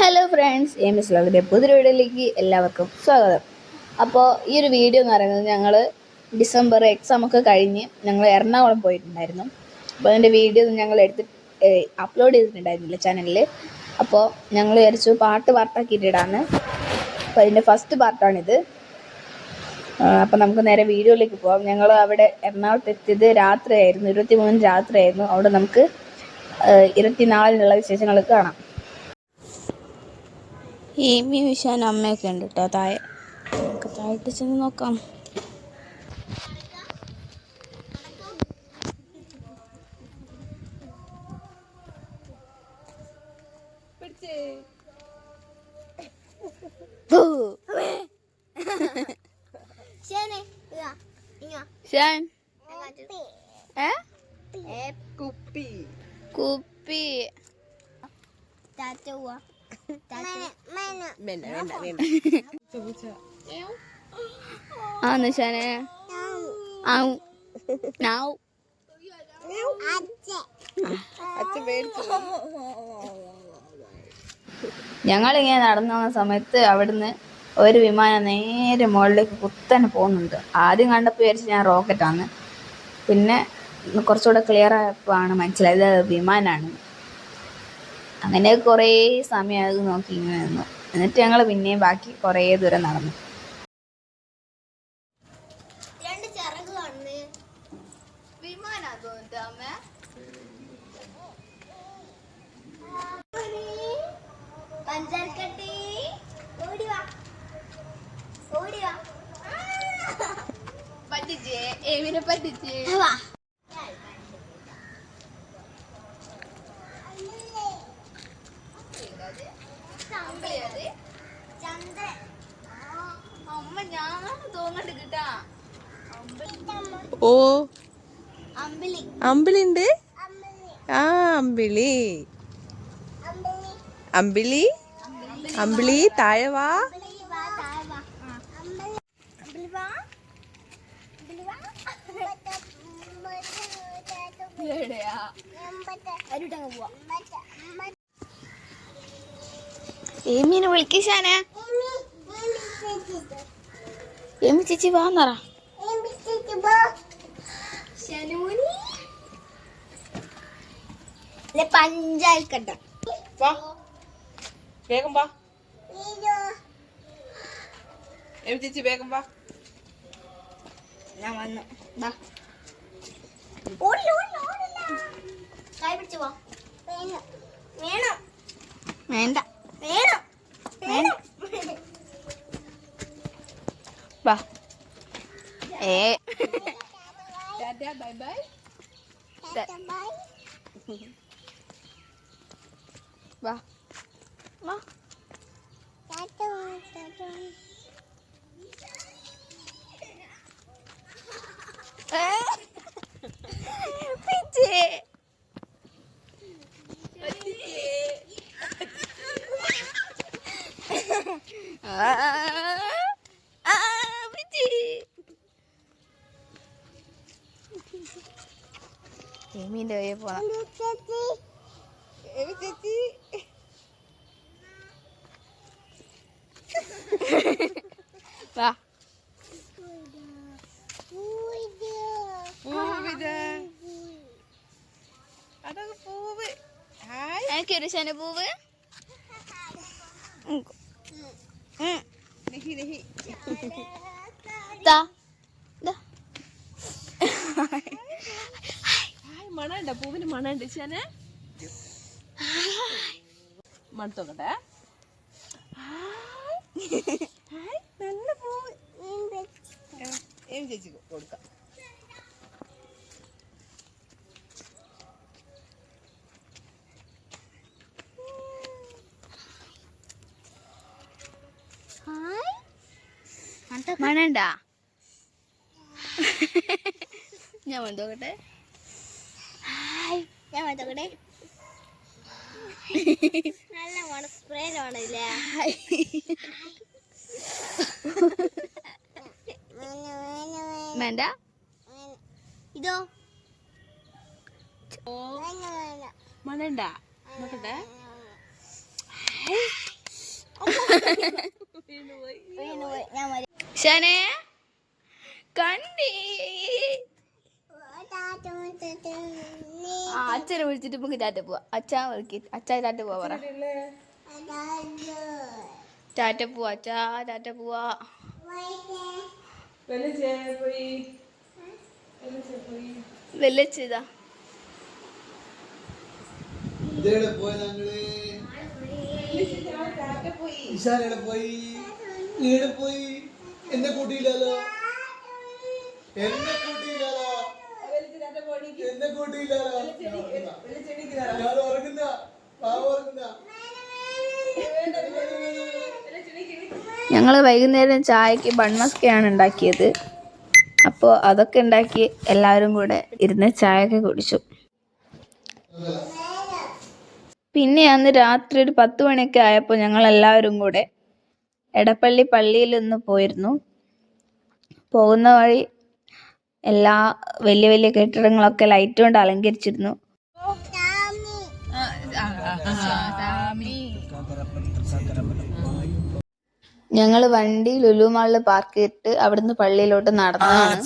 Hello friends, എമിസ് വ്ളോഗിൻ്റെ പുതിയ വീഡിയോയിലേക്ക് എല്ലാവർക്കും സ്വാഗതം. അപ്പോൾ ഈ ഒരു വീഡിയോ എന്ന് പറയുന്നത് ഞങ്ങൾ ഡിസംബർ എക്സാമൊക്കെ കഴിഞ്ഞ് ഞങ്ങൾ എറണാകുളം പോയിട്ടുണ്ടായിരുന്നു. അപ്പോൾ അതിൻ്റെ വീഡിയോ ഞങ്ങൾ അപ്ലോഡ് ചെയ്തിട്ടുണ്ടായിരുന്നില്ല ചാനലിൽ. അപ്പോൾ ഞങ്ങൾ വിചാരിച്ചു പാട്ടാക്കിയിട്ടിടാന്ന്. അപ്പോൾ അതിൻ്റെ ഫസ്റ്റ് പാർട്ടാണിത്. അപ്പോൾ നമുക്ക് നേരെ വീഡിയോയിലേക്ക് പോകാം. ഞങ്ങൾ അവിടെ എറണാകുളത്ത് എത്തിയത് രാത്രിയായിരുന്നു, 23 രാത്രിയായിരുന്നു. അവിടെ നമുക്ക് 24 വിശേഷങ്ങളൊക്കെ കാണാം. ഏമി വിശാൻ അമ്മയൊക്കെ ഉണ്ട് കേട്ടോ താഴെ. നമുക്ക് താഴോട്ട് ചെന്ന് നോക്കാം. കുപ്പി നിശാനെ ഞങ്ങളിങ്ങനെ നടന്നു വന്ന സമയത്ത് അവിടുന്ന് ഒരു വിമാനം നേരെ മുകളിലേക്ക് കുത്തനെ പോകുന്നുണ്ട്. ആദ്യം കണ്ടപ്പോൾ വിചാരിച്ച് ഞാൻ റോക്കറ്റാണ്. പിന്നെ കുറച്ചുകൂടെ ക്ലിയർ ആയപ്പോൾ ആണ് മനസ്സിലായത് വിമാനമാണ്. അങ്ങനെ കുറേ സമയം അത് നോക്കി ഇങ്ങനെ നിന്നു. എന്നിട്ട് ഞങ്ങൾ പിന്നെയും ബാക്കി കുറേ ദൂരം നടന്നു. പറ്റിച്ചേ ഏവിനെ പറ്റിച്ചേ. അമ്മ ഞാൻ തോന്നണ്ട് കിട്ടാ. ഓ അമ്പിളി ഉണ്ട്. ആ അമ്പിളി അമ്പിളി അമ്പിളി താഴെ വാ. ഏമീനെ വിളിക്കാനെ. ഏമി ചേച്ചി വാന്നറ. പഞ്ചായത്ത് വേഗം വാ ചേച്ചി, വേഗം വാ. ഞാൻ വന്നു. വേണ്ട വാ. Bye bye. വാ വാ. ഏമീൻ്റെ വഴി പോണം. വാ. എനിക്കൊരു ശനപ്പൂവ്. മണുണ്ട, പൂവിന് മണുണ്ട്. ശനെ മണത്തോക്കട്ടെ. നല്ല പൂവ്. ഏം ചേച്ചി കൊടുക്കാം. മണണ്ട. ഞാൻ വന്നോക്കട്ടെ. നല്ല മണ സ്പ്രേ ആണല്ലേ. വേണ്ട. ഇതോ മണണ്ട നോക്കട്ടെ. ഷാനെ കണ്ടി അച്ഛനെ വിളിച്ചിട്ട് നമുക്ക് ടാറ്റ പോവാ. അച്ഛാ വിളിക്ക്. അച്ഛാ ടാറ്റ പോവാ പറ. ടാറ്റ പോവാ അച്ഛാ, ടാറ്റ പോവാ. വെല്ലച്ചിതാ പോയി എന്നെ കൂട്ടിയില്ലല്ലോ, എന്നെ കൂട്ടിയില്ലല്ലോ, എന്നെ കൂട്ടിയില്ലല്ലോ. ഞാൻ ഉറങ്ങുന്ന ഉറങ്ങുന്ന. ഞങ്ങൾ വൈകുന്നേരം ചായക്ക് ബൺമസ്കയാണ് ഉണ്ടാക്കിയത്. അപ്പോൾ അതൊക്കെ ഉണ്ടാക്കി എല്ലാവരും കൂടെ ഇരുന്ന് ചായയൊക്കെ കുടിച്ചു. പിന്നെ അന്ന് രാത്രി ഒരു 10 മണിയൊക്കെ ആയപ്പോൾ ഞങ്ങൾ എല്ലാവരും കൂടെ എടപ്പള്ളി പള്ളിയിൽ നിന്ന് പോയിരുന്നു. പോകുന്ന വഴി എല്ലാ വലിയ വലിയ കെട്ടിടങ്ങളൊക്കെ ലൈറ്റ് കൊണ്ട് അലങ്കരിച്ചിരുന്നു. ഞങ്ങൾ വണ്ടി ലുലു മാളിൽ പാർക്ക് ചെയ്തിട്ട് അവിടുന്ന് പള്ളിയിലോട്ട് നടന്നതാണ്.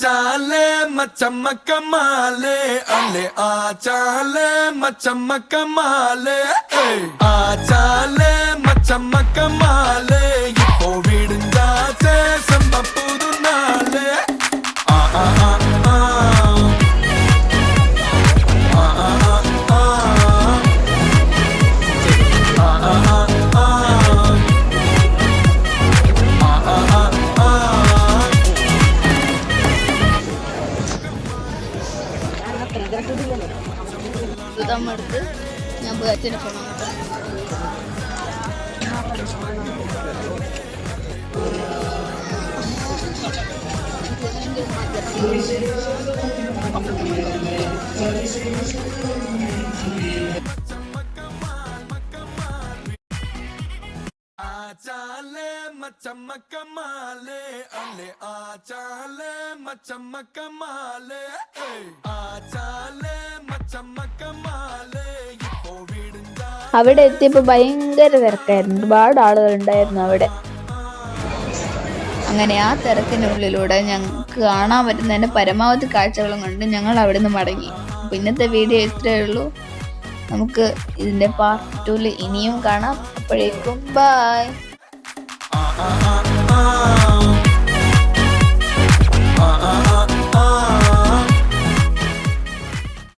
എടുത്ത് ഞാൻ പോയി അച്ഛനെ ഫോൺ അവിടെ എത്തിയപ്പോൾ ഭയങ്കര തിരക്കായിരുന്നു. ഒരുപാട് ആളുകൾ ഉണ്ടായിരുന്നു അവിടെ. അങ്ങനെ ആ തിരക്കിനുള്ളിലൂടെ ഞങ്ങൾക്ക് കാണാൻ പറ്റുന്നതിൻ്റെ പരമാവധി കാഴ്ചകളും കണ്ട് ഞങ്ങൾ അവിടെ നിന്ന് മടങ്ങി. അപ്പോൾ ഇന്നത്തെ വീഡിയോ ഇത്രയേ ഉള്ളൂ. നമുക്ക് ഇതിൻ്റെ പാർട്ട് 2 ഇനിയും കാണാം. അപ്പോഴേക്കും ബൈ.